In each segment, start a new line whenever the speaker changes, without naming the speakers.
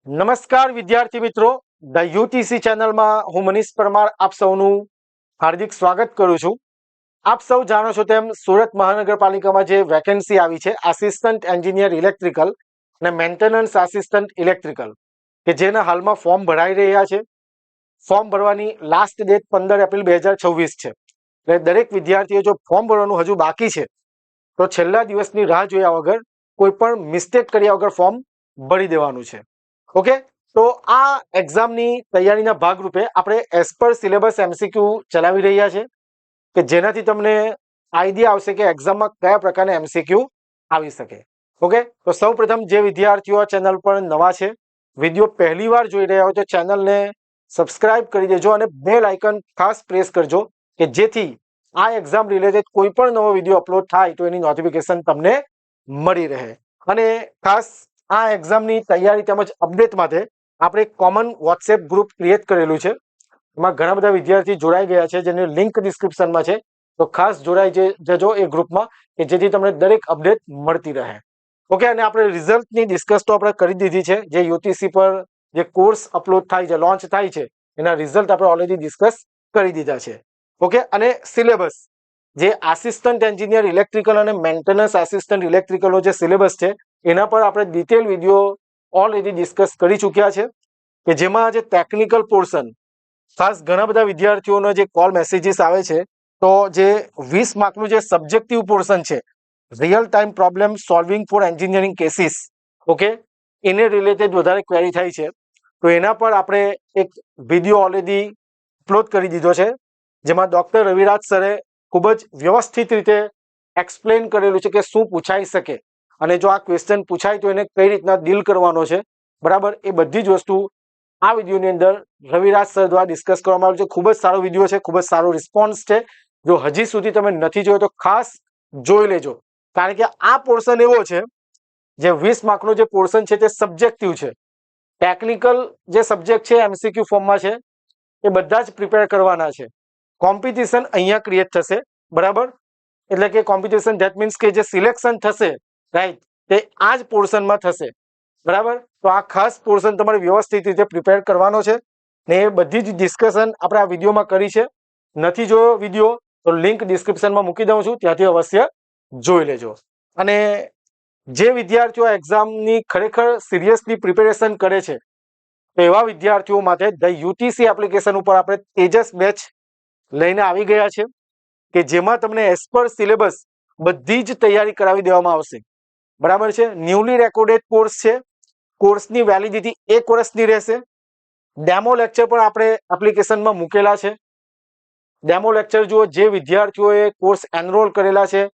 નમસ્કાર વિદ્યાર્થી મિત્રો, ધ યુટીસી ચેનલમાં હું મનીષ પરમાર આપ સૌનું હાર્દિક સ્વાગત કરું છું. આપ સૌ જાણો છો તેમ સુરત મહાનગરપાલિકામાં જે વેકેન્સી આવી છે આસિસ્ટન્ટ એન્જિનિયર ઇલેક્ટ્રિકલ અને મેન્ટેનન્સ આસિસ્ટન્ટ ઇલેક્ટ્રિકલ કે જેના હાલમાં ફોર્મ ભરાઈ રહ્યા છે. ફોર્મ ભરવાની લાસ્ટ ડેટ 15 એપ્રિલ 2026 છે. એટલે દરેક વિદ્યાર્થીઓ જો ફોર્મ ભરવાનું હજુ બાકી છે તો છેલ્લા દિવસની રાહ જોયા વગર કોઈ પણ મિસ્ટેક કર્યા વગર ફોર્મ ભરી દેવાનું છે. ઓકે, તો આ એક્ઝામની તૈયારીના ભાગરૂપે આપણે એઝ પર સિલેબસ એમસીક્યુ ચલાવી રહ્યા છે કે જેનાથી તમને આઈડિયા આવશે કે એક્ઝામમાં કયા પ્રકારના એમસીક્યુ આવી શકે. ઓકે, તો સૌપ્રથમ જે વિદ્યાર્થીઓ આ ચેનલ પર નવા છે, વિડીયો પહેલી વાર જોઈ રહ્યા હોય તો ચેનલને સબસ્ક્રાઇબ કરી દેજો અને બેલ આઇકન ખાસ પ્રેસ કરજો કે જેથી આ એક્ઝામ રિલેટેડ કોઈ પણ નવો વિડીયો અપલોડ થાય તો એની નોટિફિકેશન તમને મળી રહે. અને ખાસ આ એક્ઝામની તૈયારી તેમજ અપડેટ માટે આપણે એક કોમન વોટ્સએપ ગ્રુપ ક્રિએટ કરેલું છે. એમાં ઘણા બધા વિદ્યાર્થી જોડાઈ ગયા છે જેની લિંક ડિસ્ક્રિપ્શનમાં છે, તો ખાસ જોડાઈ જજો એ ગ્રુપમાં કે જેથી તમને દરેક અપડેટ મળતી રહે. ઓકે, અને આપણે રિઝલ્ટની ડિસ્કસ તો આપણે કરી દીધી છે. જે યુટીસી પર જે કોર્સ અપલોડ થાય છે, લોન્ચ થાય છે, એના રિઝલ્ટ આપણે ઓલરેડી ડિસ્કસ કરી દીધા છે. ઓકે, અને સિલેબસ જે આસિસ્ટન્ટ એન્જિનિયર ઇલેક્ટ્રિકલ અને મેન્ટેનન્સ આસિસ્ટન્ટ ઇલેક્ટ્રિકલનો જે સિલેબસ છે એના પર આપણે ડિટેલ વિડીયો ઓલરેડી ડિસ્કસ કરી ચૂક્યા છે કે જેમાં જે ટેકનિકલ પોર્શન, ખાસ ઘણા બધા વિદ્યાર્થીઓનો જે કોલ મેસેજીસ આવે છે, તો જે 20 માર્કનું જે સબ્જેક્ટિવ પોર્શન છે, real time problem solving for engineering cases, okay, એને રિલેટેડ વધારે ક્વેરી થાય છે. તો એના પર આપણે એક વિડીયો ઓલરેડી અપલોડ કરી દીધો છે જેમાં ડોક્ટર રવિરાજ સરે ખૂબ જ વ્યવસ્થિત રીતે એક્સપ્લેન કરેલું છે કે શું પૂછાઈ શકે અને જો આ ક્વેશ્ચન પૂછાય તો એને કઈ રીતના ડીલ કરવાનો છે. બરાબર, એ બધી જ વસ્તુ આ વિડીયોની અંદર રવિરાજ સર દ્વારા ડિસ્કસ કરવામાં આવ્યું છે. ખૂબ જ સારો વિડીયો છે, ખૂબ જ સારો રિસ્પોન્સ છે. જો હજી સુધી તમે નથી જોયો તો ખાસ જોઈ લેજો, કારણ કે આ પોર્શન એવો છે જે 20 માર્કનો જે પોર્શન છે તે સબ્જેક્ટિવ છે. ટેકનિકલ જે સબ્જેક્ટ છે એમસીક્યુ ફોર્મમાં છે એ બધા જ પ્રિપેર કરવાના છે. કોમ્પિટિશન અહીંયા ક્રિએટ થશે. બરાબર, એટલે કે કોમ્પિટિશન ધેટ મીન્સ કે જે સિલેક્શન થશે, રાઈટ, તે આ જ પોર્શનમાં થશે. બરાબર, તો આ ખાસ પોર્શન તમારે વ્યવસ્થિત રીતે પ્રિપેર કરવાનો છે ને એ બધી જ ડિસ્કશન આપણે આ વિડીયોમાં કરી છે. નથી જોયો વિડીયો તો લિંક ડિસ્ક્રિપ્શનમાં મૂકી દઉં છું, ત્યાંથી અવશ્ય જોઈ લેજો. અને જે વિદ્યાર્થીઓ એક્ઝામની ખરેખર સિરિયસલી પ્રિપેરેશન કરે છે તો એવા વિદ્યાર્થીઓ માટે ધ યુટીસી એપ્લિકેશન ઉપર આપણે તેજસ બેચ લઈને આવી ગયા છે કે જેમાં તમને એઝ પર સિલેબસ બધી જ તૈયારી કરાવી દેવામાં આવશે. બરાબર છે, ન્યૂલી રેકોર્ડેડ કોર્સ છે. કોર્સની વેલિડિટી 1 વર્ષની રહેશે. ડેમો લેક્ચર પણ આપણે એપ્લિકેશનમાં મૂકેલા છે. ડેમો લેક્ચર જુઓ, જે વિદ્યાર્થીઓએ કોર્સ એનરોલ કરેલા છે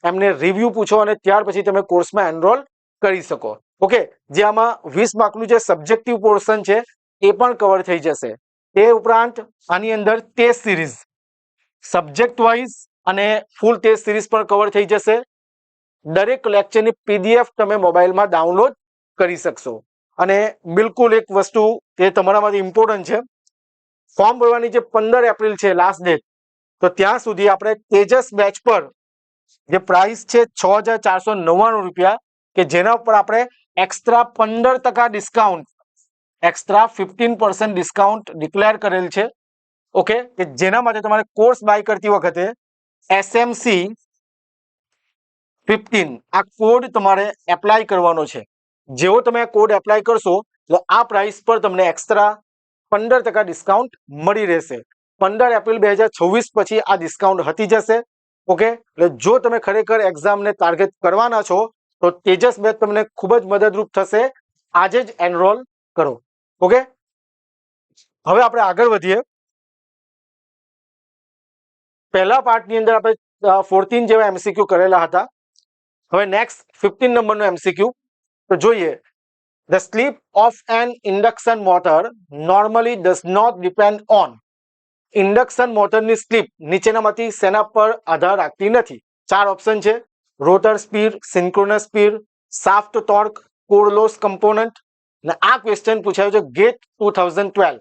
એમને રિવ્યુ પૂછો અને ત્યાર પછી તમે કોર્સમાં એનરોલ કરી શકો. ઓકે, જે આમાં 20 માર્કનું જે સબ્જેક્ટિવ પોર્શન છે એ પણ કવર થઈ જશે. તે ઉપરાંત આની અંદર ટેસ્ટ સિરીઝ સબ્જેક્ટ વાઇઝ અને ફૂલ ટેસ્ટ સિરીઝ પણ કવર થઈ જશે. દરેક લેક્ચરની પીડીએફ તમે મોબાઈલમાં ડાઉનલોડ કરી શકશો. અને બિલકુલ એક વસ્તુ તે તમારા માટે ઇમ્પોર્ટન્ટ છે, ફોર્મ ભરવાની જે 15 એપ્રિલ છે લાસ્ટ ડેટ, તો ત્યાં સુધી આપણે તેજસ બેચ પર જે પ્રાઇસ છે 6499 રૂપિયા, કે જેના ઉપર આપણે extra 15% discount, extra 15% discount declare કરેલ છે. ઓકે, કે જેના માટે તમારે કોર્સ બાય કરતી વખતે SMC 15 આ કોડ તમારે એપ્લાય કરવાનો છે. જેવો તમે આ કોડ એપ્લાય કરશો તો આ પ્રાઇસ પર તમને એક્સ્ટ્રા 15% ડિસ્કાઉન્ટ મળી રહેશે. 15 એપ્રિલ 2026 પછી આ ડિસ્કાઉન્ટ હટી જશે. ઓકે, એટલે જો તમે ખરેખર એક્ઝામને ટાર્ગેટ કરવાના છો તો તેજસ બેચ તમને ખૂબ જ મદદરૂપ થશે. આજે જ એનરોલ કરો. ઓકે, હવે આપણે આગળ વધીએ. પહેલા પાર્ટની અંદર આપણે 14 જેવા એમસીક્યુ કરેલા હતા. હવે નેક્સ્ટ 15 નંબરનો એમસીક્યુ તો જોઈએ. The slip of an induction motor normally does not depend on. Induction મોટરની સ્લીપ નીચેનામાંથી શેના પર આધાર રાખતી નથી? 4 ઓપ્શન છે: rotor speed, synchronous speed, shaft torque, core loss component. અને આ ક્વેશ્ચન પૂછાયો છે ગેટ 2012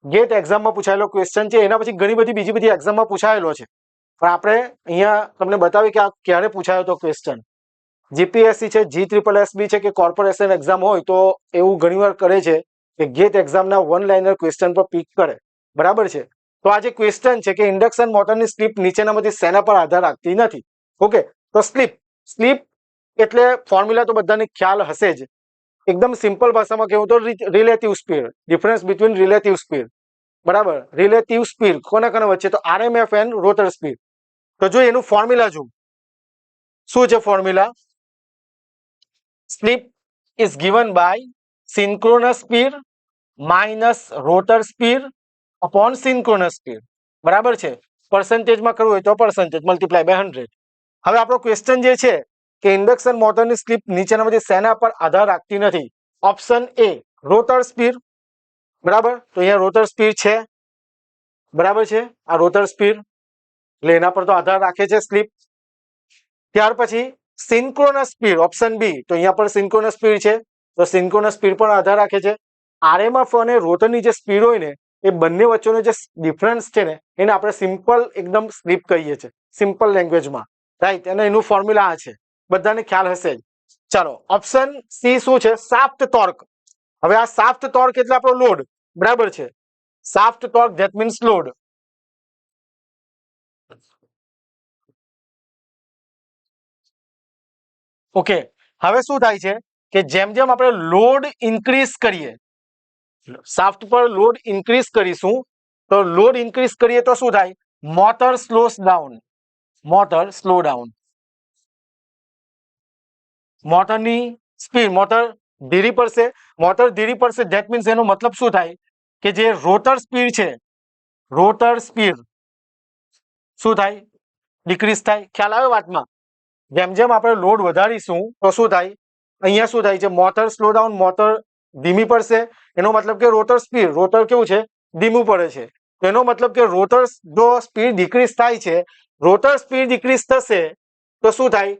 ગેટ એક્ઝામમાં પૂછાયેલો ક્વેશ્ચન છે. એના પછી ઘણી બધી બીજી બધી એક્ઝામમાં પૂછાયેલો છે, પણ આપણે અહીંયા તમને બતાવી કે આ ક્યારે પૂછાયો હતો ક્વેશ્ચન. જીપીએસસી છે, GSSB છે કે કોર્પોરેશન એક્ઝામ હોય તો એવું ઘણીવાર કરે છે કે ગેટ એક્ઝામના વન લાઇનર ક્વેશ્ચન પર પીક કરે, બરાબર છે. તો આ જે ક્વેશ્ચન છે કે ઇન્ડક્શન મોટરની સ્લીપ નીચેનામાંથી શેના પર આધાર રાખતી નથી. ઓકે, તો સ્લીપ એટલે ફોર્મ્યુલા તો બધાને ખ્યાલ હશે જ. એકદમ સિમ્પલ ભાષામાં કહેવું તો relative speed, difference between relative speed, બરાબર. રિલેટિવ સ્પીડ કોના કોના વચ્ચે, તો RMF એન્ડ રોટર સ્પીડ. તો જો એનું ફોર્મ્યુલા જો શું છે formula, slip is given by synchronous speed minus rotor speed upon synchronous speed, બરાબર છે. પર્સન્ટેજમાં કરવું હોય તો પર્સન્ટેજ મલ્ટીપ્લાય બાય 100. હવે આપણો ક્વેશ્ચન જે છે કે ઇન્ડક્શન મોટરની સ્લીપ નીચેનામાંથી શેના પર આધાર રાખતી નથી. ઓપ્શન એ રોટર સ્પીડ, બરાબર. તો અહીંયા રોટર સ્પીડ છે, બરાબર છે. આ રોટર સ્પીડ એટલે એના પર તો આધાર રાખે છે સ્લીપ. ત્યાર પછી સિન્ક્રોનસ સ્પીડ, ઓપ્શન બી, તો અહીંયા પર સિન્ક્રોનસ સ્પીડ છે તો સિન્ક્રોનસ સ્પીડ પર આધાર રાખે છે. RMF અને રોટરની જે સ્પીડ હોય ને એ બંને વચ્ચેનો જે ડિફરન્સ છે ને એને આપણે સિમ્પલ એકદમ સ્લીપ કહીએ છીએ, સિમ્પલ લેંગ્વેજમાં, રાઈટ. અને એનું ફોર્મ્યુલા આ છે, બધાને ખ્યાલ હશે જ. ચાલો, ઓપ્શન સી શું છે, શાફ્ટ ટોર્ક. હવે આ શાફ્ટ ટોર્ક એટલે આપણો લોડ, બરાબર છે. Shaft torque that means load. Okay, હવે શું થાય છે કે જેમ જેમ આપણે લોડ ઇન્ક્રીઝ કરીએ, શાફ્ટ પર લોડ ઇન્ક્રીઝ કરીશું, તો લોડ ઇન્ક્રીઝ કરીએ તો શું થાય, motor slows down, motor slow down. મોટરની સ્પીડ, મોટર ધીરી પડશે, મોટર ધીરી પડશે ધેટ મીન્સ એનો મતલબ શું થાય કે જે રોટર સ્પીડ છે, રોટર સ્પીડ શું થાય, ડિક્રીઝ થાય. ખ્યાલ આવે વાતમાં. જેમ જેમ આપણે લોડ વધારીશું તો શું થાય, અહીંયા શું થાય છે, મોટર સ્લો ડાઉન, મોટર ધીમી પડશે. એનો મતલબ કે રોટર સ્પીડ, રોટર કેવું છે, ધીમું પડે છે. એનો મતલબ કે રોટર જો સ્પીડ ડિક્રીઝ થાય છે, રોટર સ્પીડ ડિક્રીઝ થશે તો શું થાય,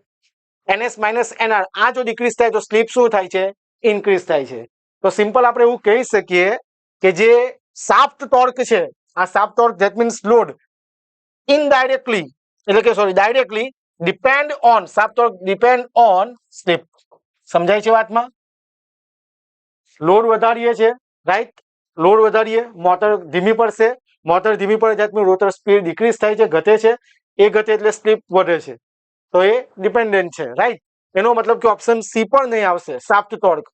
NS માઇનસ NR. આ જો ડિક્રીઝ થાય તો સ્લીપ શું થાય છે, ઇન્ક્રીઝ થાય છે. તો સિમ્પલ આપણે એવું કહી શકીએ કે જે શાફ્ટ ટોર્ક છે, આ shaft torque that means load indirectly એટલે કે sorry directly depend on, shaft torque depend on slip. સમજાય છે વાતમાં. લોડ વધારીએ છે, રાઈટ. લોડ વધારીએ, મોટર ધીમી પડશે, મોટર ધીમી પડે that means rotor speed decrease થાય છે, ઘટે છે. એ ઘટે એટલે સ્લીપ વધે છે, તો એ ડિપેન્ડન્ટ છે, રાઈટ. એનો મતલબ કે ઓપ્શન સી પણ નહીં આવશે, shaft torque.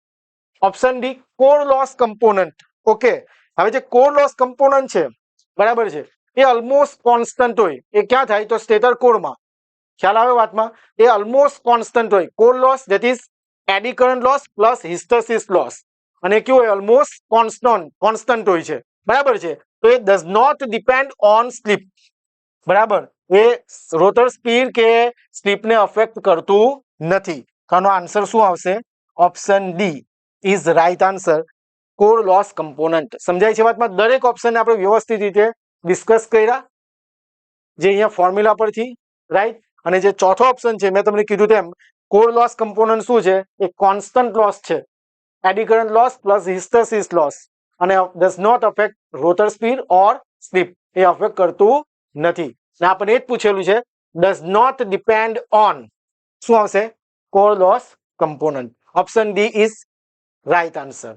Option D core loss component. Okay, હવે જે કોર લોસ કમ્પોનન્ટ છે, બરાબર છે, એ ઓલમોસ્ટ કોન્સ્ટન્ટ હોય. એ ક્યાં થાય, તો સ્ટેટર કોરમાં. ખ્યાલ આવે વાતમાં. એ ઓલમોસ્ટ કોન્સ્ટન્ટ હોય. Core loss that is eddy current loss plus hysteresis loss, અને કેવું હોય, ઓલમોસ્ટ કોન્સ્ટન્ટ હોય છે, બરાબર છે. તો એ does not depend on slip, બરાબર. એ રોટર સ્પીડ કે સ્લીપને અફેક્ટ કરતું નથી. તો આનો આન્સર શું આવશે, option D is right answer, core loss component. સમજાય છે વાતમાં. દરેક ઓપ્શન આપણે વ્યવસ્થિત રીતે ડિસ્કસ કર્યા, જે અહીંયા ફોર્મ્યુલા પરથી, રાઈટ. અને જે ચોથો ઓપ્શન છે, મેં તમને કીધું તેમ કોર લોસ કમ્પોનન્ટ શું છે, એ કોન્સ્ટન્ટ લોસ છે, eddy current loss plus hysteresis loss, અને does not affect rotor speed or slip. એ અફેક્ટ કરતું નથી. ને આપણને એ જ પૂછેલું છે, ડઝ નોટ ડિપેન્ડ ઓન, શું આવશે, core loss component. Option D is right answer.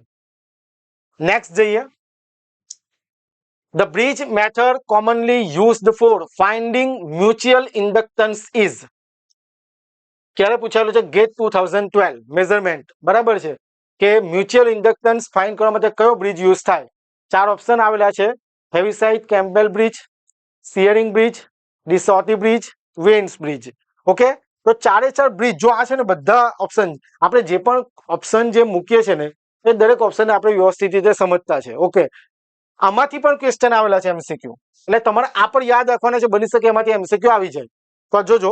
Next જઈએ. The bridge method commonly used for finding mutual inductance is. ક્યારે પૂછાયેલું છે, ગેટ 2012 મેઝરમેન્ટ, બરાબર છે. કે મ્યુચ્યુઅલ ઇન્ડક્ટન્સ ફાઇન્ડ કરવા માટે કયો બ્રિજ યુઝ થાય. 4 ઓપ્શન આવેલા છે, Heaviside Campbell bridge, Schering bridge, De Sauty bridge, Wien's bridge. Okay, તો 4 બ્રિજ જો આ છે ને, બધા ઓપ્શન આપણે જે પણ ઓપ્શન જે મૂકીએ છે ને, એ દરેક ઓપ્શન આપણે વ્યવસ્થિત રીતે સમજતા છે. ઓકે, આમાંથી પણ ક્વેશ્ચન આવેલા છે MCQ, એટલે તમારે આ પણ યાદ રાખવાના છે, બની શકે એમાંથી MCQ આવી જાય. તો જોજો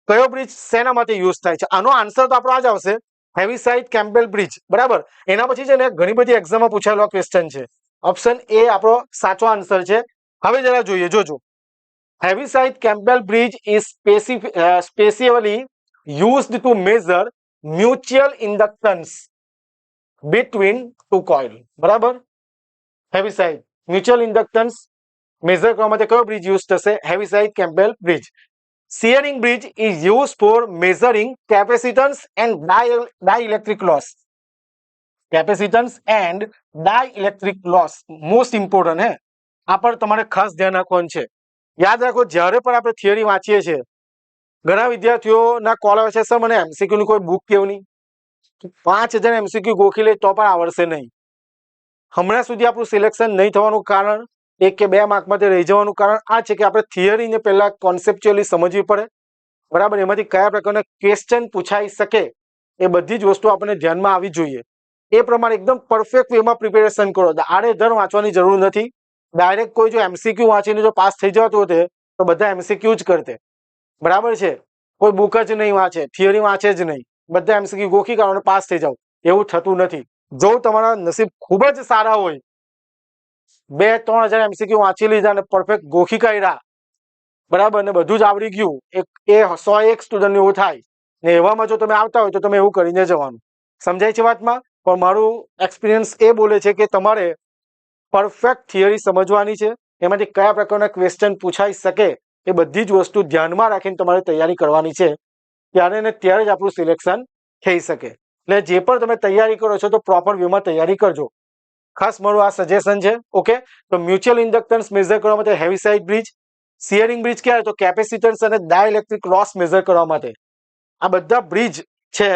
કયો બ્રિજ શેના માટે યુઝ થાય છે. આનો આન્સર તો આપણો આ જ આવશે, હેવિસાઇડ કેમ્પબેલ બ્રિજ, બરાબર. એના પછી છે ને ઘણી બધી એક્ઝામમાં પૂછાયેલો ક્વેશ્ચન છે. ઓપ્શન એ આપણો સાચો આન્સર છે. હવે જરા જોઈએ, જોજો. Heaviside Campbell bridge is specifically used to measure mutual inductance between two coil, બરાબર. હેવિસાઇડ મ્યુચ્યુઅલ ઇન્ડક્ટન્સ મેઝર કરવા માટે કયો બ્રિજ યુઝ થશે, Heaviside Campbell bridge. Schering bridge is use for measuring capacitance and dielectric loss. Capacitance and dielectric loss most important હે. આ પણ તમારે ખાસ ધ્યાન રાખવાનું છે. યાદ રાખો, જ્યારે પણ આપણે થિયરી વાંચીએ છીએ, ઘણા વિદ્યાર્થીઓના કોલ આવે છે, સર મને એમસીક્યુ ની કોઈ બુક કેવું નહીં, 5000 એમસીક્યુ ગોખી લે તો પણ આવડશે નહીં. હમણાં સુધી આપણું સિલેક્શન નહીં થવાનું કારણ, 1 કે 2 માર્કમાંથી રહી જવાનું કારણ આ છે કે આપણે થિયરીને પહેલા કોન્સેપ્ચ્યુઅલી સમજવી પડે. બરાબર, એમાંથી કયા પ્રકારના ક્વેશ્ચન પૂછાઈ શકે એ બધી જ વસ્તુ આપણને ધ્યાનમાં આવવી જોઈએ. એ પ્રમાણે એકદમ પરફેક્ટ વેમાં પ્રિપેરેશન કરો. આડેધડ વાંચવાની જરૂર નથી. ડાયરેક્ટ કોઈ જો એમસીક્યુ વાંચીને જો પાસ થઈ જતો હોતે તો બધા એમસીક્યુ જ કરતે. બરાબર છે, કોઈ બુક જ નહીં વાંચે, થિયરી વાંચે જ નહીં, બધા એમસીક્યુ ગોખી કાઢો અને પાસ થઈ જાવ, એવું થતું નથી. જો તમારા નસીબ ખૂબ જ સારા હોય, 2-3000 એમસીક્યુ વાંચી લીધા અને પરફેક્ટ ગોખી કાઢ્યા, બરાબર, ને બધું જ આવડી ગયું, એ 101 સ્ટુડન્ટ એવું થાય ને એવામાં જો તમે આવતા હોય તો તમે એવું કરીને જવાનું. સમજાય છે વાતમાં? પણ મારું એક્સપિરિયન્સ એ બોલે છે કે તમારે પરફેક્ટ થિયરી સમજવાની છે, એમાંથી કયા પ્રકારના ક્વેશ્ચન પૂછાઈ શકે એ બધી જ વસ્તુ ધ્યાનમાં રાખીને તમારે તૈયારી કરવાની છે. ત્યારે ને ત્યારે જ આપણું સિલેક્શન થઈ શકે. એટલે જે પણ તમે તૈયારી કરો છો તો પ્રોપર વેમાં તૈયારી કરજો. ખાસ મારું આ સજેશન છે. ઓકે, તો મ્યુચ્યુઅલ ઇન્ડક્ટન્સ મેઝર કરવા માટે heavy side bridge, Schering bridge ક્યારે તો કેપેસિટન્સ અને ડાઇલેક્ટ્રિક લોસ મેઝર કરવા માટે. આ બધા બ્રિજ છે.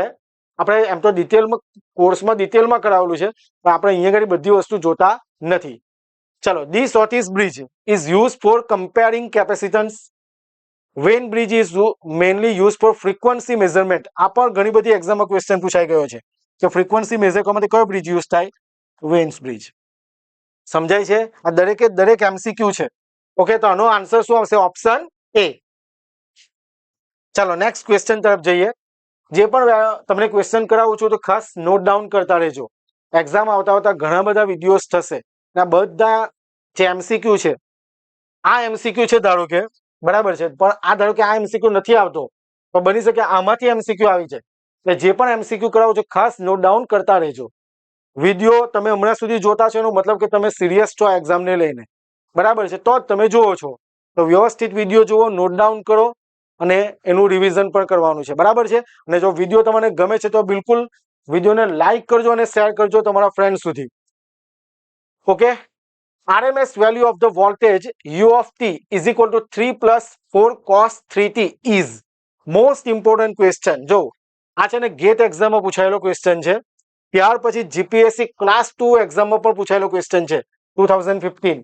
આપણે એમ તો ડિટેલમાં કોર્સમાં ડિટેલમાં કરાવેલું છે, પણ આપણે અહીંયા આગળ બધી વસ્તુ જોતા નથી. ચલો, the shortest bridge is use for comparing capacitance. Wien bridge is mainly use for frequency measurement. આ પણ ઘણી બધી એક્ઝામમાં ક્વેશ્ચન પૂછાઈ ગયો છે કે ફ્રીક્વન્સી મેઝર કરવા માટે કયો બ્રિજ યુઝ થાય? Vans bridge. સમજાય છે? આ દરેકે દરેક એમસીક્યુ છે. ઓકે, તો આનો આન્સર શું આવશે? Option A. ચાલો નેક્સ્ટ ક્વેશ્ચન તરફ જઈએ. જે પણ તમને ક્વેશ્ચન કરાવું છું તો ખાસ નોટ ડાઉન કરતા રહેજો. એક્ઝામ આવતા ઘણા બધા વિડીયોઝ થશે. આ બધા જે એમસીક્યુ છે, આ એમસીક્યુ છે ધારો કે, બરાબર છે, પણ આ ધારો કે આ એમસીક્યુ નથી આવતો, તો બની શકે આમાંથી એમસીક્યુ આવી જાય. એટલે જે પણ એમસીક્યુ કરાવો છો ખાસ નોટ ડાઉન કરતા રહેજો. વિડીયો તમે હમણાં સુધી જોતા છો એનો મતલબ કે તમે સિરિયસ છો એક્ઝામને લઈને, બરાબર છે, તો જ તમે જુઓ છો. તો વ્યવસ્થિત વિડીયો જુઓ, નોટ ડાઉન કરો અને એનું રિવિઝન પણ કરવાનું છે. બરાબર છે. અને જો વિડીયો તમને ગમે છે તો બિલકુલ વિડીયોને લાઈક કરજો અને શેર કરજો તમારા ફ્રેન્ડ સુધી. Okay, RMS value of the voltage U of t is equal to 3 plus 4 cos 3t is most important question. જો આ છે ને ગેટ એક્ઝામમાં પૂછાયેલો ક્વેશ્ચન છે. ત્યાર પછી જીપીએસસી ક્લાસ 2 એક્ઝામમાં પણ પૂછાયેલો ક્વેશ્ચન છે 2015.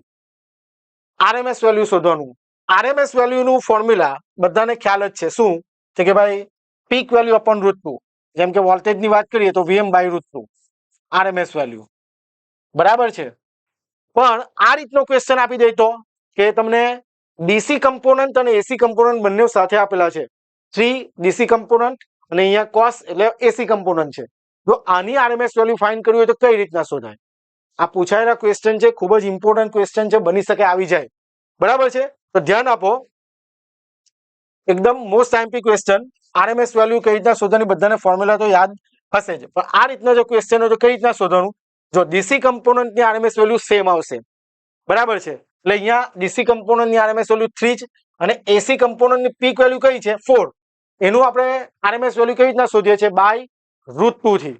RMS વેલ્યુ શોધવાનું. RMS વેલ્યુ નું ફોર્મ્યુલા બધાને ખ્યાલ જ છે. શું છે કે ભાઈ પીક વેલ્યુ અપોન √2. જેમ કે વોલ્ટેજ ની વાત કરીએ તો VM બાય √2 RMS વેલ્યુ. બરાબર છે. પણ આ રીતનો ક્વેશ્ચન આપી દે તો કે તમને ડીસી કમ્પોનન્ટ અને એસી કમ્પોનન્ટ બંને સાથે આપેલા છે. 3 ડીસી કમ્પોનન્ટ અને અહીંયા કોસ એટલે એસી કમ્પોનન્ટ છે. જો આની RMS વેલ્યુ ફાઇન્ડ કરવી હોય તો કઈ રીતના શોધાય? આ પૂછાયેલા ક્વેશ્ચન છે, ખૂબ જ ઇમ્પોર્ટન્ટ ક્વેશ્ચન છે, બની શકે આવી જાય. બરાબર છે, તો ધ્યાન આપો. એકદમ most IMP question. RMS value કઈ રીતના શોધવાની બધાને ફોર્મ્યુલા તો યાદ હશે જ, પણ આ રીતના જો ક્વેશ્ચન હોય તો કઈ રીતના શોધવાનું? જો ડીસી કમ્પોનન્ટની RMS વેલ્યુ સેમ આવશે. બરાબર છે, એટલે અહીંયા ડીસી કમ્પોનન્ટની RMS વેલ્યુ 3 જ અને એસી કમ્પોનન્ટની પીક વેલ્યુ કઈ છે? 4. એનું આપણે RMS વેલ્યુ કઈ રીતના શોધીએ છીએ? બાય √2 થી.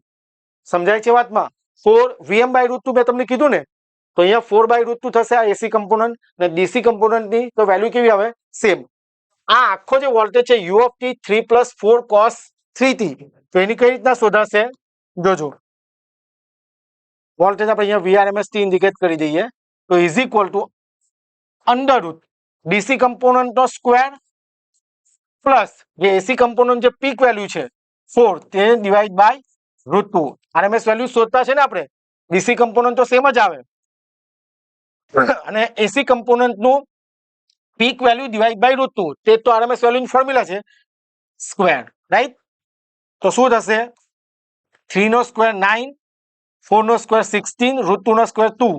સમજાય છે વાતમાં? 4 VM બાય √2 મેં તમને કીધું ને, તો અહીંયા 4 બાય √2 થશે આ એસી કમ્પોનન્ટ, અને ડીસી કમ્પોનન્ટની તો વેલ્યુ કેવી આવે? સેમ. આ આખો જે વોલ્ટેજ છે U of t 3 plus 4 cos 3t, તો એની કઈ રીતના શોધાશે? જોજો, વોલ્ટેજ આપણે અહીંયા VRMS થી ઇન્ડિકેટ કરી દઈએ તો is equal to under root DC component નો સ્ક્વેર પ્લસ જે એસી કમ્પોનન્ટ જે પીક વેલ્યુ છે 4 તે ડિવાઈડ બાય √2. RMS વેલ્યુ શોધતા છે ને આપણે, ડીસી કમ્પોનન્ટ તો સેમ જ આવે અને એસી કમ્પોનન્ટ નું પીક વેલ્યુ ડિવાઈડ બાય √2, તે તો RMS વેલ્યુ ની ફોર્મ્યુલા છે સ્ક્વેર, રાઈટ? તો શું થશે? 3 નો સ્ક્વેર 9, 4 નો સ્ક્વેર 16, √2 નો સ્ક્વેર 2,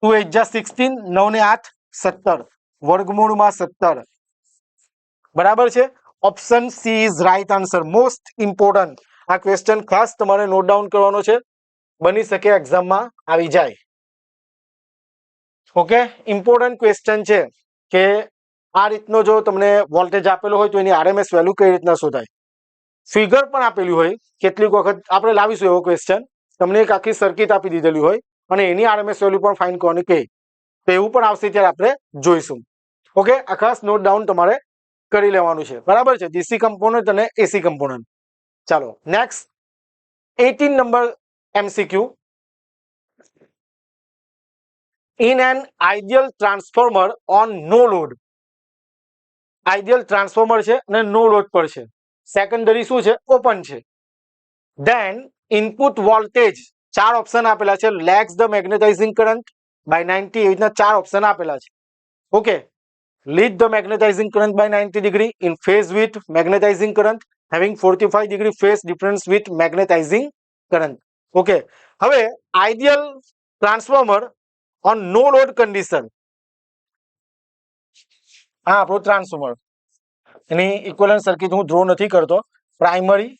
2 8 જા 16, 9 ને 8 17, વર્ગમૂળમાં 17. બરાબર છે. Option she is right answer. Most important આ ક્વેશ્ચન ખાસ તમારે નોટ ડાઉન કરવાનો છે, બની શકે એક્ઝામમાં આવી જાય. ઓકે, ઇમ્પોર્ટન્ટ ક્વેશ્ચન છે કે આ રીતનો જો તમને વોલ્ટેજ આપેલો હોય તો એની આરએમએસ વેલ્યુ કઈ રીતના શોધાય, ફિગર પણ આપેલી હોય. કેટલીક વખત આપણે લાવીશું એવો ક્વેશ્ચન, તમને એક આખી સર્કિટ આપી દીધેલી હોય અને એની આરએમએસ વેલ્યુ પણ ફાઇન્ડ કરવાની કહે, તો એવું પણ આવશે ત્યારે આપણે જોઈશું. ઓકે, આ ખાસ નોટ ડાઉન તમારે કરી લેવાનું છે. બરાબર છે, ડીસી કમ્પોનન્ટ અને એસી કમ્પોનન્ટ. ચાલો next 18 number MCQ. In an ideal transformer on no load, ideal transformer છે અને નો લોડ પર છે, સેકન્ડરી શું છે, ઓપન છે. ધેન ઇનપુટ વોલ્ટેજ, ચાર ઓપ્શન આપેલા છે, lags the magnetising current by 90, એવી રીતના ચાર ઓપ્શન આપેલા છે. Okay, lead the magnetising current by 90 degree in phase with magnetising current having 45 degree phase difference with magnetising current. Okay, હવે ideal transformer on no load condition, હા આપણું transformer, એની equivalent circuit હું ડ્રો નથી કરતો. Primary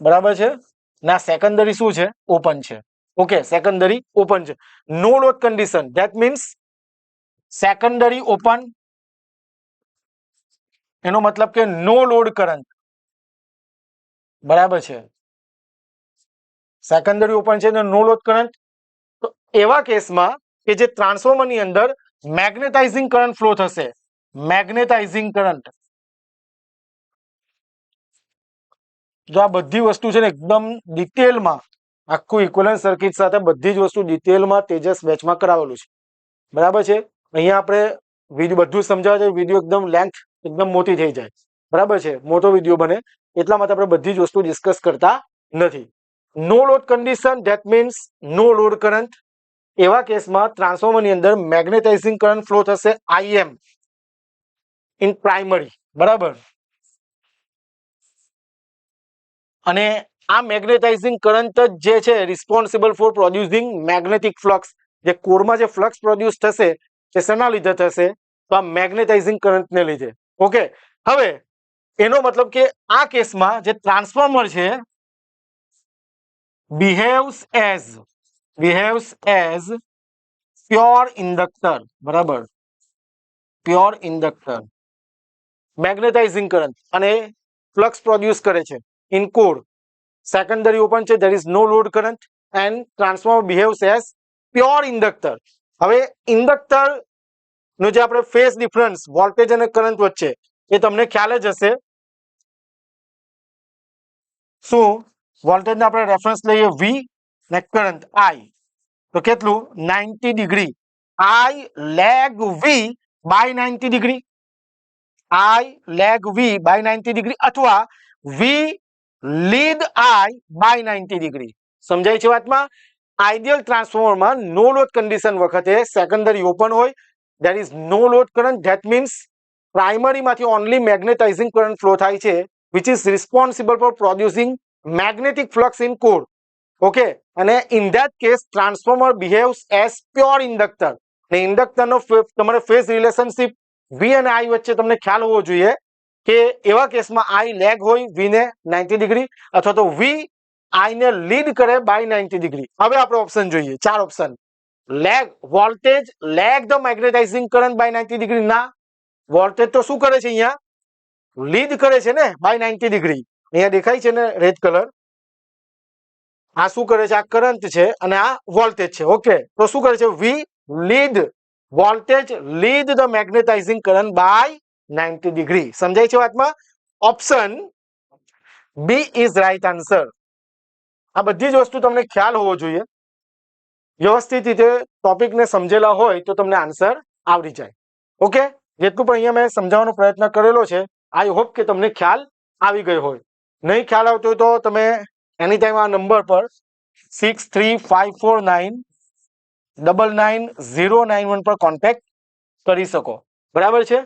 બરાબર છે, ના સેકન્ડરી શું છે, ઓપન છે. ઓકે, સેકન્ડરી ઓપન છે, no load condition, that means secondary open, એનો મતલબ કે નો લોડ કરંટ. બરાબર છે, સેકન્ડરી ઓપન છે ને નો લોડ કરંટ. તો એવા કેસમાં કે જે ટ્રાન્સફોર્મરની અંદર મેગ્નેટાઇઝિંગ કરંટ ફ્લો થશે, મેગ્નેટાઇઝિંગ કરંટ. જો આ બધી વસ્તુ છે ને એકદમ ડિટેલમાં આખું ઇક્વિવેલન્ટ સર્કિટ સાથે બધી જ વસ્તુ ડિટેલમાં તેજસ બેચમાં કરાવેલું છે. બરાબર છે, અહીંયા આપણે વિડીયો બધું સમજાવે છે, વિડીયો એકદમ લેન્થ એકદમ મોટી થઈ જાય. બરાબર છે, મોટો વિડીયો બને એટલા માટે આપણે બધી જ વસ્તુ ડિસ્કસ કરતા નથી. No load condition, that means no load current. એવા કેસમાં ટ્રાન્સફોર્મરની અંદર મેગ્નેટાઇઝિંગ કરંટ ફ્લો થશે IM ઇન પ્રાઇમરી. બરાબર, અને આ મેગ્નેટાઇઝિંગ કરંટ જ જે છે responsible for producing magnetic flux, જે કોરમાં જે ફ્લક્સ પ્રોડ્યુસ થશે તે શેના લીધે થશે, તો આ મેગ્નેટાઇઝિંગ કરંટને લીધે. ઓકે, હવે એનો મતલબ કે આ કેસમાં જે ટ્રાન્સફોર્મર છે બિહેવ્સ એઝ પ્યોર ઇન્ડક્ટર. બરાબર, પ્યોર ઇન્ડક્ટર, મેગ્નેટાઇઝિંગ કરંટ અને ફ્લક્સ પ્રોડ્યુસ કરે છે ઇન કોર. સેકન્ડરી ઓપન છે, there is no load current and transformer behaves as pure inductor. હવે ઇન્ડક્ટર નો જે આપણે ફેઝ ડિફરન્સ વોલ્ટેજ અને કરંટ વચ્ચે એ તમને ખ્યાલ જ હશે. શું વોલ્ટેજને આપણે રેફરન્સ લઈએ V ને કરંટ I, તો કેટલું 90 degree. I leg V by 90 degree, I leg V by 90 degree અથવા V lead I by 90 degree. સમજાય છે વાતમાં? આઈડિયલ ટ્રાન્સફોર્મરમાં નો લોડ કન્ડિશન વખતે સેકન્ડરી ઓપન હોય, there is no load current, that means પ્રાઇમરીમાંથી ઓનલી મેગ્નેટાઇઝિંગ કરંટ ફ્લો થાય છે which is responsible for producing magnetic flux in core. Okay, અને in that case transformer behaves as pure inductor. ને ઇન્ડક્ટરનો તમારે phase relationship V અને I વચ્ચે તમને ખ્યાલ હોવો જોઈએ કે એવા કેસમાં I લેગ હોય V ને 90 ડિગ્રી અથવા તો V I ને લીડ કરે બાય 90 ડિગ્રી. હવે આપણે ઓપ્શન જોઈએ, ચાર option. Lag voltage lag the magnetising current by 90 degree, ના, વોલ્ટેજ તો શું કરે છે અહીંયા, લીડ કરે છે ને બાય 90 ડિગ્રી. અહીંયા દેખાય છે ને રેડ કલર, આ શું કરે છે, આ કરંટ છે અને આ વોલ્ટેજ છે. ઓકે, તો શું કરે છે, V lead voltage lead the magnetising current by 90 degree. સમજાય છે વાતમાં? Option B is right answer. આ બધી જ વસ્તુ તમને ખ્યાલ હોવો જોઈએ, વ્યવસ્થિત રીતે ટોપિકને સમજેલા હોય તો તમને આન્સર આવડી જાય. ઓકે, જેટલું પણ અહીંયા મેં સમજાવવાનો પ્રયત્ન કરેલો છે, આઈ હોપ કે તમને ખ્યાલ આવી ગયો હોય. નહીં ખ્યાલ આવતો હોય તો તમે એની ટાઈમ આ નંબર પર 6354999091 પર કોન્ટેક્ટ કરી શકો. બરાબર છે,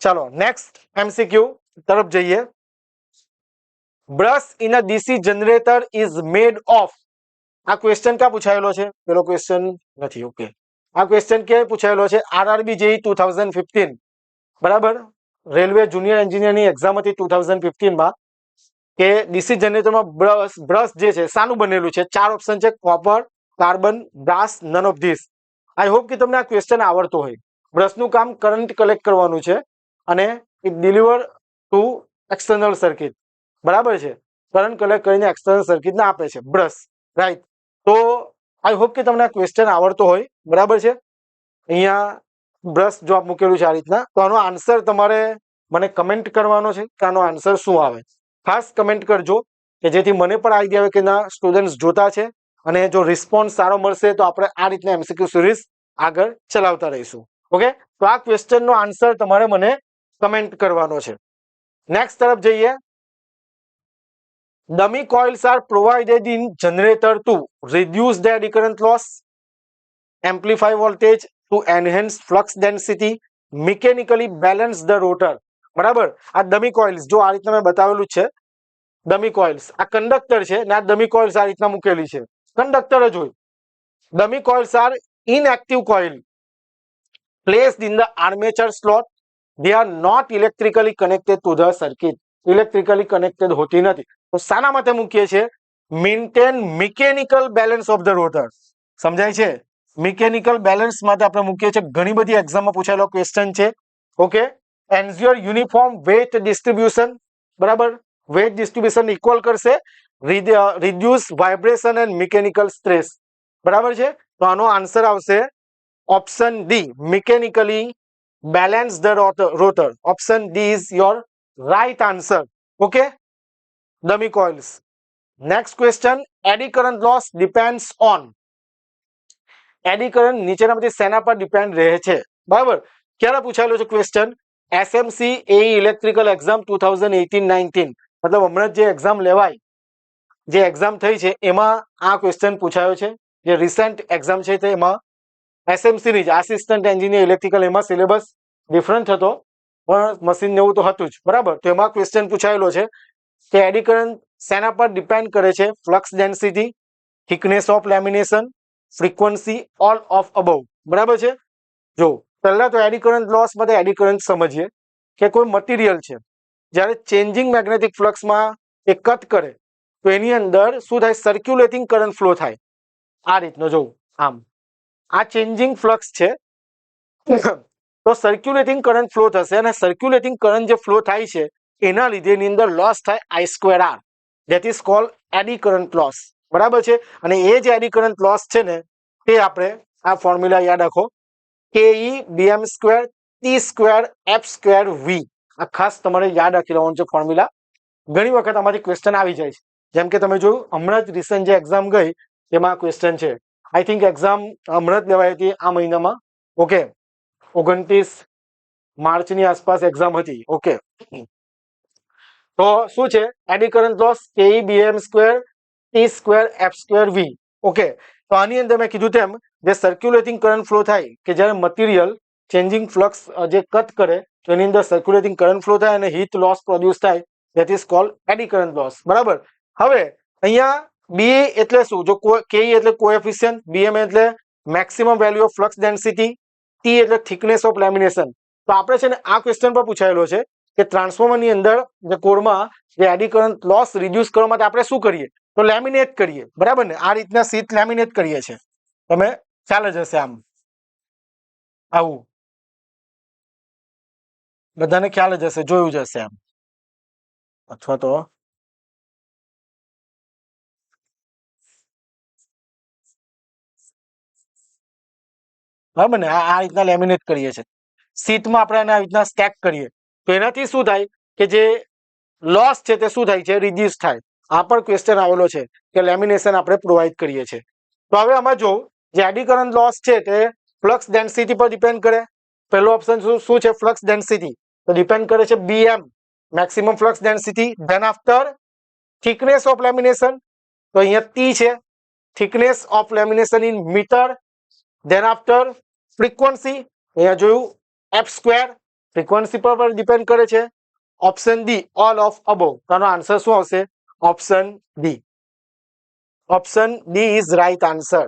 ચાલો નેક્સ્ટ MCQ તરફ જઈએ. Brush in a DC generator is made of. આ ક્વેશ્ચન ક્યાં પૂછાયેલો છે, પેલો ક્વેશ્ચન નથી. ઓકે, આ ક્વેશ્ચન ક્યાં પૂછાયેલો છે, RRB JEE 2015. બરાબર, રેલવે જુનિયર એન્જિનિયરની એક્ઝામ હતી 2015 માં કે ડીસી જનરેટરમાં બ્રશ જે છે શાનું બનેલું છે. ચાર ઓપ્શન છે, copper, carbon, brass, none of this. I hope કે તમને આ ક્વેશ્ચન આવડતો હોય. બ્રશનું કામ કરંટ કલેક્ટ કરવાનું છે અને it deliver to external circuit, બરાબર છે. કરંટ કલેક્ટ કરીને એક્સટર્નલ સર્કિટને આપે છે બ્રશ, રાઈટ. તો આઈ હોપ કે તમને આ ક્વેશ્ચન આવડતો હોય, બરાબર છે. અહીંયા બ્રશ જો મૂકેલું છે આ રીતના, તો આનો આન્સર તમારે મને કમેન્ટ કરવાનો છે કે આનો આન્સર શું આવે. ખાસ કમેન્ટ કરજો કે જેથી મને પણ આઈડિયા આવે કે ના સ્ટુડન્ટ્સ જોતા છે, અને જો રિસ્પોન્સ સારો મળશે તો આપણે આ રીતના એમસીક્યુ સિરીઝ આગળ ચલાવતા રહીશું. ઓકે, તો આ ક્વેશ્ચનનો આન્સર તમારે મને કમેન્ટ કરવાનો છે. નેક્સ્ટ તરફ જઈએ. Dummy coils are provided in generator to reduce the eddy current loss, amplify voltage, to enhance flux density, mechanically balance the rotor. બરાબર, આ ડમી કોઇલ્સ જો આ રીતના મેં બતાવેલું છે, ડમી કોઇલ્સ આ કંડક્ટર છે ને આ ડમી કોઇલ્સ આ રીતના મૂકેલી છે, કંડક્ટર જ હોય. Dummy coils are inactive coil placed in the armature slot. They are not electrically connected to the circuit. Electrically connected હોતી નથી. તો શાના માટે મૂકીએ છીએ? Maintain mechanical balance of the rotor. સમજાય છે? મિકેનિકલ બેલેન્સ માટે આપણે મૂકીએ છીએ. ઘણી બધી એક્ઝામમાં પૂછાયેલો ક્વેશ્ચન છે. ઓકે, એન્ઝ્યોર યુનિફોર્મ વેટ ડિસ્ટ્રીબ્યુશન, બરાબર. વેટ ડિસ્ટ્રીબ્યુશન ઇક્વલ કરશે reduce vibration and mechanical stress, બરાબર છે. તો આનો આન્સર આવશે option D, mechanically balance the rotor. Option D is your right answer. Okay, dummy coils. Next question, eddy current loss depends on. eddy current નીચેનામાંથી શેના પર depend રહે છે? બરાબર, ક્યારે પૂછાયેલો છે ક્વેશ્ચન? એસએમસી એઈ ઇલેક્ટ્રિકલ એક્ઝામ 2018-19, મતલબ હમણાં જે એક્ઝામ લેવાય, જે એક્ઝામ થઈ છે એમાં આ ક્વેશ્ચન પૂછાયો છે. જે રિસેન્ટ એક્ઝામ છે તેમાં એસએમસી ની આસિસ્ટન્ટ એન્જિનિયર ઇલેક્ટ્રિકલ, એમાં સિલેબસ ડિફરન્ટ હતો પણ મશીન ને એવું તો હતું જ, બરાબર. તો એમાં ક્વેશ્ચન પૂછાયેલો છે કે એડી કરંટ શેના પર ડિપેન્ડ કરે છે? Flux density, thickness of lamination, frequency, all of above, બરાબર છે. જો પહેલા તો એડી કરંટ લોસ માટે એડી કરંટ સમજીએ કે કોઈ મટીરિયલ છે જ્યારે ચેન્જિંગ મેગ્નેટિક ફ્લક્સમાં એ કટ કરે તો એની અંદર શું થાય? સર્ક્યુલેટિંગ કરંટ ફ્લો થાય. આ રીતનો જો આમ આ ચેન્જિંગ ફ્લક્સ છે તો સર્ક્યુલેટિંગ કરંટ ફ્લો થશે, અને સર્ક્યુલેટિંગ કરંટ જે ફ્લો થાય છે એના લીધે એની અંદર લોસ થાય I²R, that is called eddy current loss, બરાબર છે. અને એ જે એડી કરંટ લોસ છે ને તે આપણે આ ફોર્મ્યુલા યાદ રાખો, KE BM²T²F²V. આ ખાસ તમારે યાદ રાખી લેવાનું છે ફોર્મ્યુલા. ઘણી વખત આમાંથી ક્વેશ્ચન આવી જાય છે. જેમ કે તમે જોયું હમણાં જ રિસેન્ટ જે એક્ઝામ ગઈ તેમાં ક્વેશ્ચન છે. આઈ થિંક એક્ઝામ હમણાં જ લેવાઈ હતી આ મહિનામાં. ઓકે, 29 માર્ચની આસપાસ એક્ઝામ હતી. ઓકે, તો શું છે? Eddy current loss KE BM²T²F²V. Okay, તો આની અંદર મેં કીધું તેમ જે સર્ક્યુલેટિંગ કરંટ ફ્લો થાય કે જ્યારે મટીરિયલ ચેન્જિંગ ફ્લક્સ જે કટ કરે તો એની અંદર સર્ક્યુલેટિંગ કરંટ ફ્લો થાય અને હીટ લોસ પ્રોડ્યુસ થાય, that is called eddy current loss, બરાબર. હવે અહીંયા બી એટલે શું? જો કે એટલે કોએફિશિયન્ટ, બીએમ એટલે maximum value of flux density, T એટલે થિકનેસ ઓફ લેમિનેશન. તો આપણે છે ને આ ક્વેશ્ચન પર પૂછાયેલો છે કે ટ્રાન્સફોર્મરની અંદર જે કોરમાં જે એડી કરંટ લોસ રિડ્યુસ કરવા માટે આપણે શું કરીએ? તો લેમિનેટ કરીએ, બરાબર ને. આ રીતના શીટ લેમિનેટ કરીએ છીએ, તમે ખ્યાલ જ હશે. આમ આવું બધાને ખ્યાલ જ હશે, જોયું જ હશે આમ, અથવા તો બરાબર ને. આ રીતના લેમિનેટ કરીએ છીએ શીટમાં, આપણે આ રીતના સ્ટેક કરીએ તો એનાથી શું થાય કે જે લોસ છે તે શું થાય છે? રિડ્યુસ થાય. આ પણ ક્વેશ્ચન આવેલો છે કે લેમિનેશન આપણે પ્રોવાઈડ કરીએ છીએ. તો હવે આમાં જો જે એડી કરંટ લોસ છે તે ફ્લક્સ ડેન્સિટી પર ડિપેન્ડ કરે. પહેલો ઓપ્શન શું છે? ફ્લક્સ ડેન્સિટી, તો ડિપેન્ડ કરે છે BM, maximum flux density. Then after thickness of lamination, તો અહીંયા T છે, thickness of lamination in metre. Then after frequency, અહીંયા જોયું F², ફ્રીક્વન્સી પર ડિપેન્ડ કરે છે. Option D, all of above. તો આનો આન્સર શું આવશે? Option D. Option D is right answer,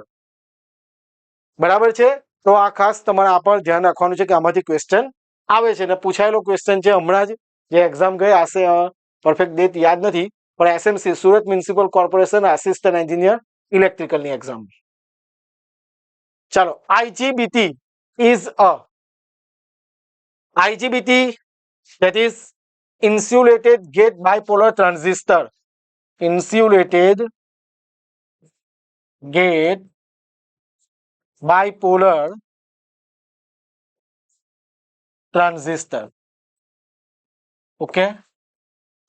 બરાબર છે. તો આ ખાસ તમારે આ પર ધ્યાન રાખવાનું છે કે આમાંથી ક્વેશ્ચન આવે છે ને પૂછાયેલો ક્વેશ્ચન છે હમણાં જ જે એક્ઝામ ગઈ હશે, પરફેક્ટ ડેટ યાદ નથી, પણ SMC Surat municipal corporation assistant engineer ઇલેક્ટ્રિકલની એક્ઝામ. ચાલો, IGBT is a, IGBT that is insulated gate bipolar transistor. Insulated gate bipolar transistor. Okay,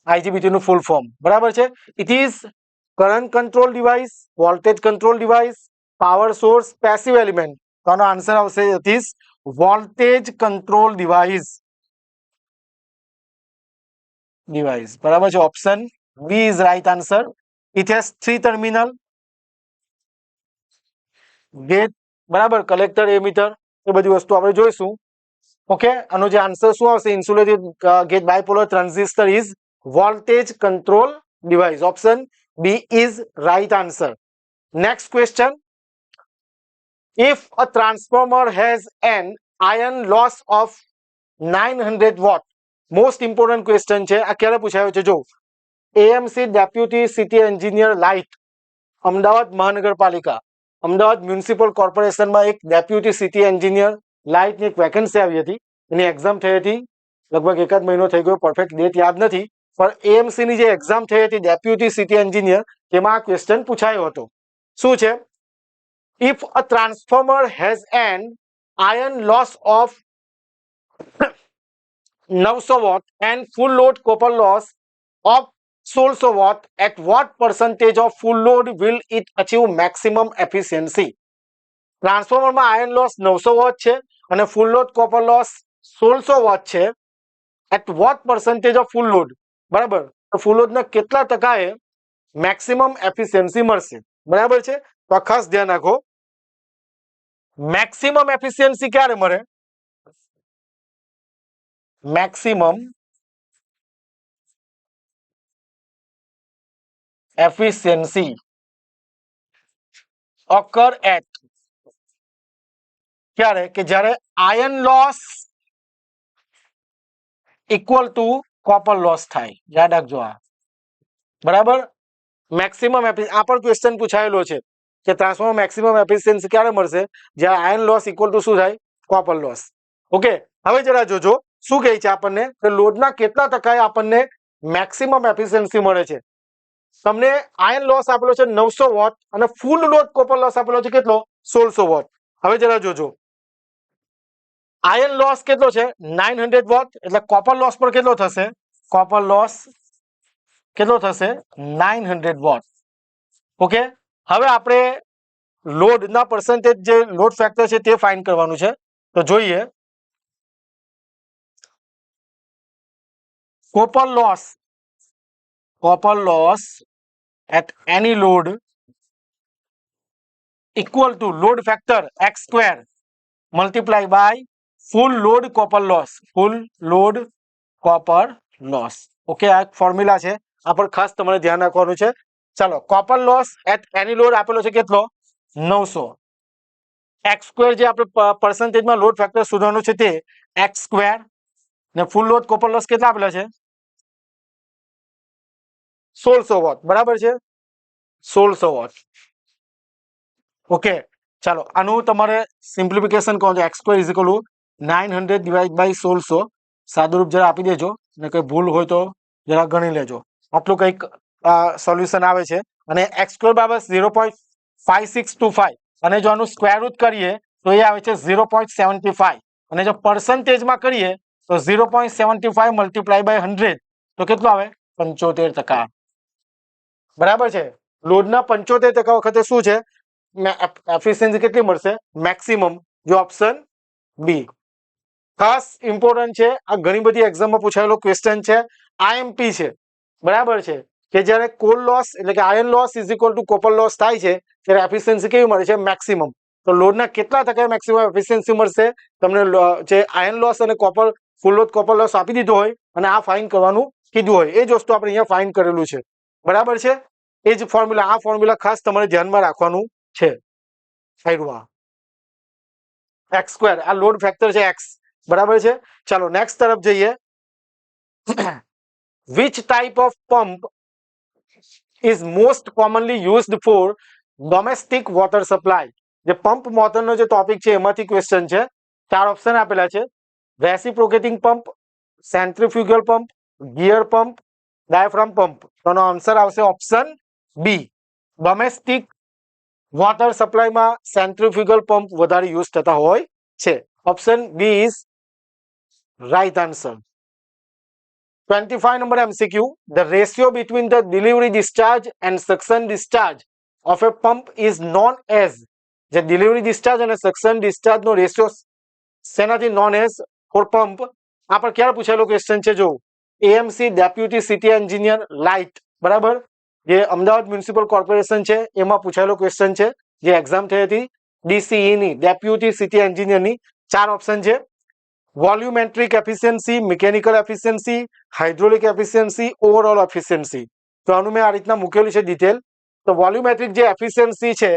IGBT નું ફૂલ ફોર્મ બરાબર છે. It is current control device, voltage control device, power source, passive element. તો આનો answer આવશે it is voltage control device. બરાબર છે. Option B is right answer. It has 3 terminal gate, બરાબર, collector, emitter, એ બધી વસ્તુ આપણે જોઈશું. ઓકે, આનો જે આન્સર શું આવશે? Insulated gate bipolar transistor is voltage control device. Option B is right answer. Next question. If a transformer has an iron loss of 900 watt, most important question છે આ. ક્યારે પૂછાયો છે? જો AMC deputy city engineer light, Ahmedabad મહાનગરપાલિકા, Ahmedabad municipal કોર્પોરેશનમાં એક deputy city engineer લાઇટની એક vacancy આવી હતી. એની એક્ઝામ થઈ હતી, લગભગ એકાદ મહિનો થઈ ગયો, પરફેક્ટ ડેટ યાદ નથી, પણ એએમસી ની જે એક્ઝામ થઈ હતી ડેપ્યુટી સિટી એન્જિનિયર, તેમાં આ ક્વેશ્ચન પૂછાયો હતો. શું છે? If a transformer has an iron loss of 900 watt and full load copper loss of 1600 watt, at what percentage of full load will it achieve maximum efficiency? ટ્રાન્સફોર્મરમાં iron loss 900 watt છે અને full load copper loss 1600 watt છે. At what percentage of full load, બરાબર, તો ફૂલ લોડના કેટલા ટકાએ maximum efficiency મળશે? બરાબર છે. તો ખાસ ધ્યાન રાખો, મેક્સિમમ એફિશિયન્સી ક્યારે મળે? મેક્સિમમ એફિશિયન્સી occur at, ક્યારે? કે જ્યારે iron loss equal to copper loss થાય. યાદ રાખજો આ, બરાબર. મેક્સિમમ આ પણ ક્વેશ્ચન પૂછાયેલો છે કે ટ્રાન્સફોર્મર મેક્સિમમ એફિશિયન્સી ક્યારે મળશે? જ્યારે આયર્ન લોસ ઇક્વલ ટુ શું થાય? Copper loss. ઓકે, હવે જરા જોજો શું કહે છે આપણને કે લોડના કેટલા ટકાએ આપણને મેક્સિમમ એફિશિયન્સી મળે છે. તમને આયર્ન લોસ આપેલો છે 900 વોટ અને ફૂલ લોડ કોપર લોસ આપેલો છે કેટલો? 1600 વોટ. હવે જરા જોજો, આયર્ન લોસ કેટલો છે? 900 વોટ, એટલે કોપર લોસ પર કેટલો થશે? કોપર લોસ કેટલો થશે? 900 વોટ. ઓકે, હવે આપણે લોડના પર્સન્ટેજ, જે લોડ ફેક્ટર છે તે ફાઇન્ડ કરવાનું છે. તો જોઈએ, copper loss at any load equal to load factor x square multiply by full load copper loss. ઓકે, આ ફોર્મ્યુલા છે, આ પર ખાસ તમારે ધ્યાન રાખવાનું છે. ચાલો, copper loss at any load આપેલો છે કેટલો? 900. એક્સ સ્ક્વેર જે આપણે પર્સન્ટેજમાં લોડ ફેક્ટર શોધવાનું છે તે એક્સ સ્ક્વેર, ને ફૂલ લોડ કોપર લોસ કેટલા આપેલા છે? 1600 વોટ. બરાબર છે, 1600 વોટ. ઓકે, ચાલો આનું તમારે સિમ્પ્લિફિકેશન કહો છો. X square is equal to 900 divide by 1600. સાદુરૂપ જરા આપી દેજો, ને કંઈ ભૂલ હોય તો જરા ગણી લેજો. આટલું કંઈક સોલ્યુશન આવે છે. અને એક્સ સ્ક્વેર બરાબર 0.5625, અને જો આનું સ્ક્વેર રૂટ કરીએ તો એ આવે છે 0.75, અને જો પર્સન્ટેજમાં કરીએ તો 0.75 મલ્ટીપ્લાય બાય 100 તો કેટલું આવે? 75%. બરાબર છે. લોડના 75% વખતે શું છે? એફિશિયન્સી કેટલી મળશે? મેક્સિમમ. જો ઓપ્શન બી. ખાસ ઇમ્પોર્ટન્ટ છે, આ ઘણી બધી એક્ઝામમાં પૂછાયેલો ક્વેશ્ચન છે, આઈએમપી છે. બરાબર છે, કે જ્યારે કોલ લોસ એટલે કે iron loss is equal two copper loss થાય છે ત્યારે એફિશિયન્સી કેવી મળે છે? મેક્સિમમ. તો લોડના કેટલા ટકા મેક્સિમમ એફિશિયન્સી મળશે? તમને જે આયર્ન લોસ અને કોપર, ફૂલ લોડ કોપર લોસ આપી દીધો હોય અને આ ફાઇન કરવાનું કીધું હોય, એ જ વસ્તુ આપણે અહીંયા ફાઇન કરેલું છે. બરાબર છે, એ જ ફોર્મ્યુલા, આ ફોર્મ્યુલા ખાસ તમારે ધ્યાનમાં રાખવાનું છે. સાઈડમાં એક્સ સ્ક્વેર, આ લોડ ફેક્ટર છે એક્સ. બરાબર છે. ચાલો નેક્સ્ટ તરફ જઈએ. Which type of pump is most commonly used four domestic water supply? જે પંપ મોટરનો જે ટોપિક છે એમાંથી ક્વેશ્ચન છે. 4 ઓપ્શન આપેલા છે. Reciprocating pump, centrifugal pump, gear pump, diaphragm pump. તો આનો આન્સર આવશે ઓપ્શન બી. ડોમેસ્ટિક વોટર સપ્લાયમાં સેન્ટ્રીફ્યુગલ પંપ વધારે યુઝ થતા હોય છે. Option B is right answer. 25 number MCQ. The ratio between the delivery discharge and suction discharge of a pump is known as. જે delivery discharge અને suction discharge નો ratio શેનાથી known as for pump. આ પર ક્યારે પૂછાયેલો question છે? જો AMC deputy city engineer light, બરાબર, જે અમદાવાદ મ્યુનિસિપલ કોર્પોરેશન છે એમાં પૂછાયેલો ક્વેશ્ચન છે, જે એક્ઝામ થઈ હતી ડીસીઈ ની ડેપ્યુટી સિટી એન્જિનિયરની. 4 ઓપ્શન છે: volumetric efficiency, mechanical efficiency, hydraulic efficiency, overall efficiency. તો આનું મેં આ રીતના મૂકેલું છે ડિટેલ. તો વોલ્યુમેટ્રિક જે એફિશિયન્સી છે,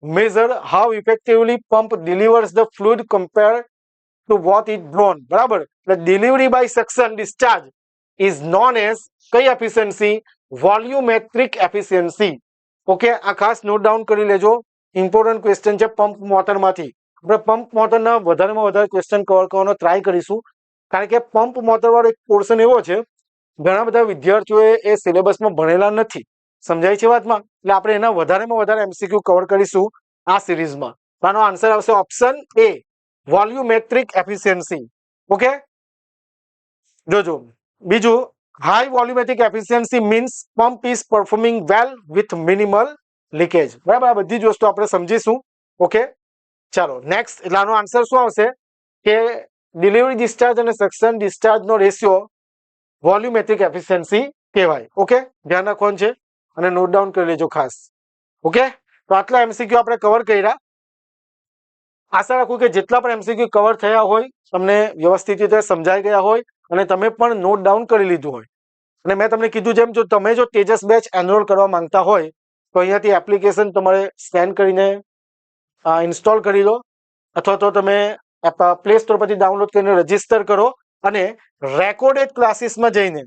measure how effectively pump delivers the fluid compare to what it drawn, બરાબર. એટલે delivery by suction discharge is known as કઈ એફિશિયન્સી? Volumetric efficiency. ઓકે, આ ખાસ નોટ ડાઉન કરી લેજો. ઇમ્પોર્ટન્ટ ક્વેશ્ચન છે પંપ મોટરમાંથી. આપણે પંપ મોટરના વધારેમાં વધારે ક્વેશ્ચન કવર કરવાનો ટ્રાય કરીશું, કારણ કે પંપ મોટર વાળો એક પોર્શન એવો છે, ઘણા બધા વિદ્યાર્થીઓએ એ સિલેબસમાં ભણેલા નથી. સમજાય છે વાતમાં? એટલે આપણે એના વધારેમાં વધારે એમસીક્યુ કવર કરીશું આ સિરીઝમાં. આનો આન્સર આવશે option A, volumetric efficiency. Okay, જોજો. બીજું, high volumetric efficiency means pump is performing well with minimal leakage. બરાબર, આ બધી જ વસ્તુ આપણે સમજીશું. ઓકે, ચાલો નેક્સ્ટ. એટલે આનો આન્સર શું આવશે કે ડિલિવરી ડિસ્ચાર્જ અને સક્શન ડિસ્ચાર્જનો રેશિયો વોલ્યુમેટ્રિક એફિશિયન્સી કહેવાય. ઓકે, ધ્યાન રાખવાનું છે અને નોટ ડાઉન કરી લેજો ખાસ. ઓકે, તો આટલા એમસીક્યુ આપણે કવર કર્યા. આશા રાખું કે જેટલા પણ એમસીક્યુ કવર થયા હોય તમને વ્યવસ્થિત રીતે સમજાઈ ગયા હોય અને તમે પણ નોટ ડાઉન કરી લીધું હોય. અને મેં તમને કીધું જેમ, જો તમે તેજસ બેચ એનરોલ કરવા માંગતા હોય તો અહીંયાથી એપ્લિકેશન તમારે સ્કેન કરીને ઇન્સ્ટોલ કરી લો, અથવા તો તમે પ્લે સ્ટોર પરથી ડાઉનલોડ કરીને રજીસ્ટર કરો અને રેકોર્ડેડ ક્લાસીસમાં જઈને,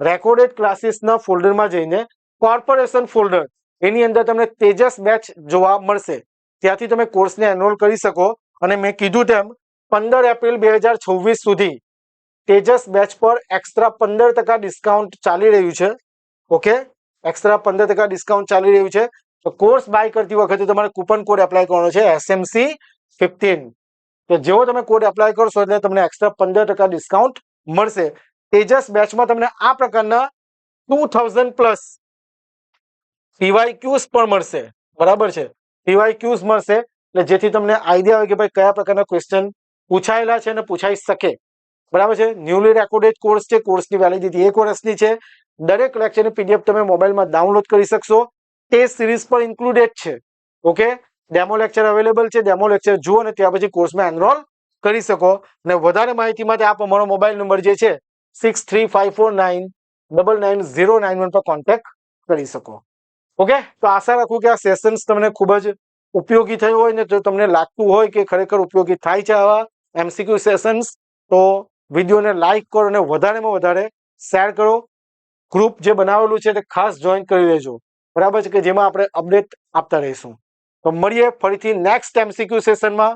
રેકોર્ડેડ ક્લાસીસના ફોલ્ડરમાં જઈને કોર્પોરેશન ફોલ્ડર, એની અંદર તમને તેજસ બેચ જોવા મળશે. ત્યાંથી તમે કોર્સને એનરોલ કરી શકો. અને મેં કીધું તેમ 15 એપ્રિલ 2026 સુધી તેજસ બેચ પર એક્સ્ટ્રા 15% ડિસ્કાઉન્ટ ચાલી રહ્યું છે. ઓકે, એક્સ્ટ્રા 15% ડિસ્કાઉન્ટ ચાલી રહ્યું છે. તો કોર્સ બાય કરતી વખતે તમારે કૂપન કોડ એપ્લાય કરવાનો છે SMC15. તો જેવો તમે કોડ એપ્લાય કરશો એટલે તમને એક્સ્ટ્રા 15% ડિસ્કાઉન્ટ મળશે. તેજસ બેચમાં તમને આ પ્રકારના 2000 પ્લસ PYQs પણ મળશે. બરાબર છે, PYQs મળશે, એટલે જેથી તમને આઈડિયા હોય કે ભાઈ કયા પ્રકારના ક્વેશ્ચન પૂછાયેલા છે અને પૂછાઈ શકે. બરાબર છે. ન્યુલી રેકોર્ડેડ કોર્સ છે, કોર્સની વેલિડિટી 1 વર્ષની છે. દરેક લેક્ચરની PDF તમે મોબાઈલમાં ડાઉનલોડ કરી શકશો. ટેસ્ટ સિરીઝ પર ઇન્ક્લુડેડ છે. ઓકે, ડેમો લેક્ચર અવેલેબલ છે, ડેમો લેક્ચર જુઓ અને ત્યાર પછી કોર્સમાં એનરોલ કરી શકો. અને વધારે માહિતી માટે આપ અમારો મોબાઈલ નંબર જે છે 6354999091 પર કોન્ટેક્ટ કરી શકો. ઓકે, તો આશા રાખું કે આ સેશન્સ તમને ખૂબ જ ઉપયોગી થયું હોય ને, જો તમને લાગતું હોય કે ખરેખર ઉપયોગી થાય છે આવા એમસીક્યુ સેશન્સ, તો વિડીયોને લાઈક કરો અને વધારેમાં વધારે શેર કરો. ગ્રુપ જે બનાવેલું છે તે ખાસ જોઈન કરી લેજો. બરાબર છે, કે જેમાં આપણે અપડેટ આપતા રહીશું. તો મળીએ ફરીથી નેક્સ્ટ એમસીક્યુ સેશનમાં.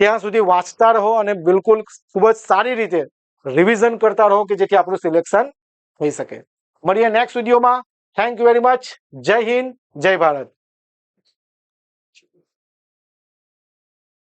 ત્યાં સુધી વાંચતા રહો અને બિલકુલ ખૂબ જ સારી રીતે રિવિઝન કરતા રહો કે જેથી આપણું સિલેક્શન થઈ શકે. મળીએ નેક્સ્ટ વિડીયોમાં. Thank you very much. જય હિન્દ, જય ભારત.